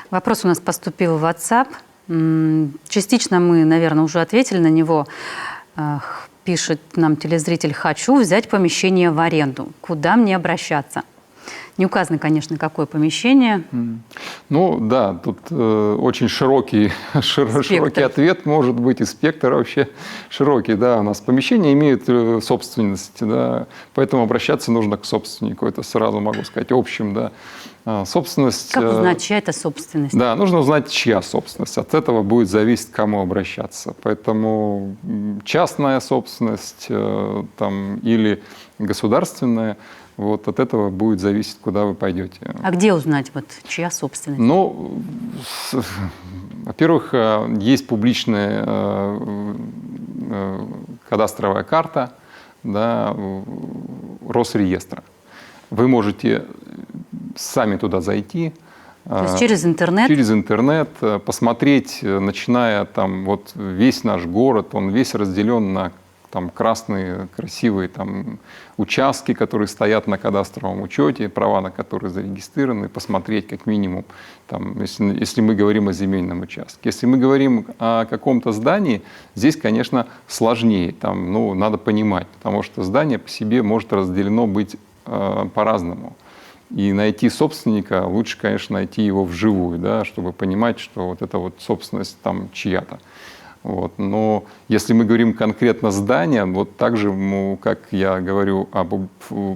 Вопрос у нас поступил в WhatsApp. Частично мы, наверное, уже ответили на него. Пишет нам телезритель: «Хочу взять помещение в аренду. Куда мне обращаться?» Не указано, конечно, какое помещение. Ну да, тут очень широкий ответ может быть, и спектр вообще широкий. Да, у нас помещение имеет собственность, да, поэтому обращаться нужно к собственнику. Это сразу могу сказать общим, да. Собственность. Как узнать, чья это собственность? Да, нужно узнать, чья собственность. От этого будет зависеть, к кому обращаться. Поэтому частная собственность там, или государственная, вот от этого будет зависеть, куда вы пойдете. А где узнать, вот, чья собственность? Ну, во-первых, есть публичная кадастровая карта, да, Росреестра. Вы можете сами туда зайти. То есть через интернет? Через интернет, посмотреть, начиная там вот весь наш город, он весь разделен на там красные красивые там участки, которые стоят на кадастровом учете, права на которые зарегистрированы, посмотреть как минимум, там, если мы говорим о земельном участке. Если мы говорим о каком-то здании, здесь, конечно, сложнее, там, ну, надо понимать, потому что здание по себе может разделено быть по-разному. И найти собственника лучше, конечно, найти его вживую, да, чтобы понимать, что вот эта вот собственность там чья-то. Вот. Но если мы говорим конкретно здание, вот так же, как я говорю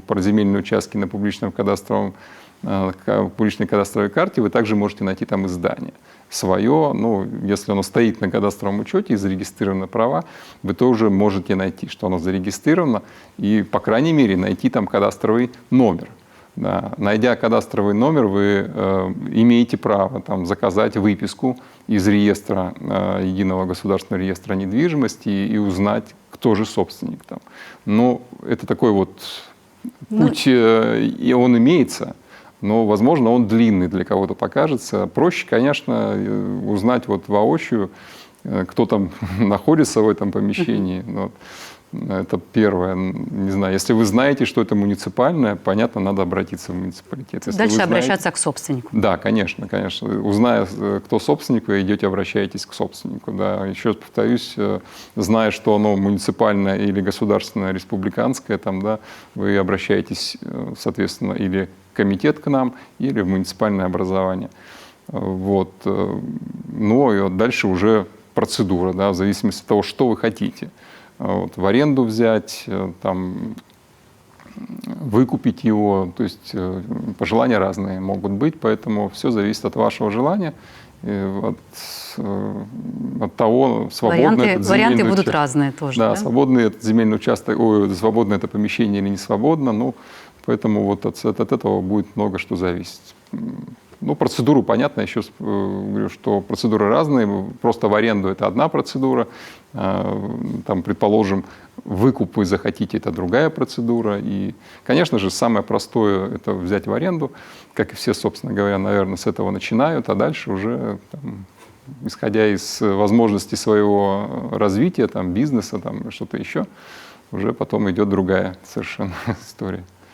про земельные участки на публичной кадастровой карте, вы также можете найти там и здание свое. Ну, если оно стоит на кадастровом учете и зарегистрированы права, вы тоже можете найти, что оно зарегистрировано, и, по крайней мере, найти там кадастровый номер. Да. Найдя кадастровый номер, вы имеете право там, заказать выписку из реестра, единого государственного реестра недвижимости и узнать, кто же собственник там. Но это такой вот путь, и он имеется, но, возможно, он длинный для кого-то покажется. Проще, конечно, узнать вот воочию, кто там находится в этом помещении. Вот. Это первое. Не знаю, если вы знаете, что это муниципальное, понятно, надо обратиться в муниципалитет. Если дальше обращаться к собственнику. Да, конечно, конечно. Узная, кто собственник, вы идете, обращаетесь к собственнику. Да. Еще раз повторюсь, зная, что оно муниципальное или государственное, республиканское, там, да, вы обращаетесь, соответственно, или в комитет к нам, или в муниципальное образование. Вот. Ну и вот дальше уже процедура, да, в зависимости от того, что вы хотите. Вот, в аренду взять, там, выкупить его, то есть пожелания разные могут быть, поэтому все зависит от вашего желания, от того, свободный этот земельный варианты будут разные тоже. Да, да? Свободный этот земельный участок, свободное это помещение или не свободно, ну, поэтому вот от этого будет много что зависеть. Ну, процедуру, понятно, еще говорю, что процедуры разные. Просто в аренду это одна процедура. Там, предположим, выкуп вы захотите, это другая процедура. И, конечно же, самое простое – это взять в аренду. Как и все, собственно говоря, наверное, с этого начинают, а дальше уже, там, исходя из возможностей своего развития, там, бизнеса, там, что-то еще, уже потом идет другая совершенно история.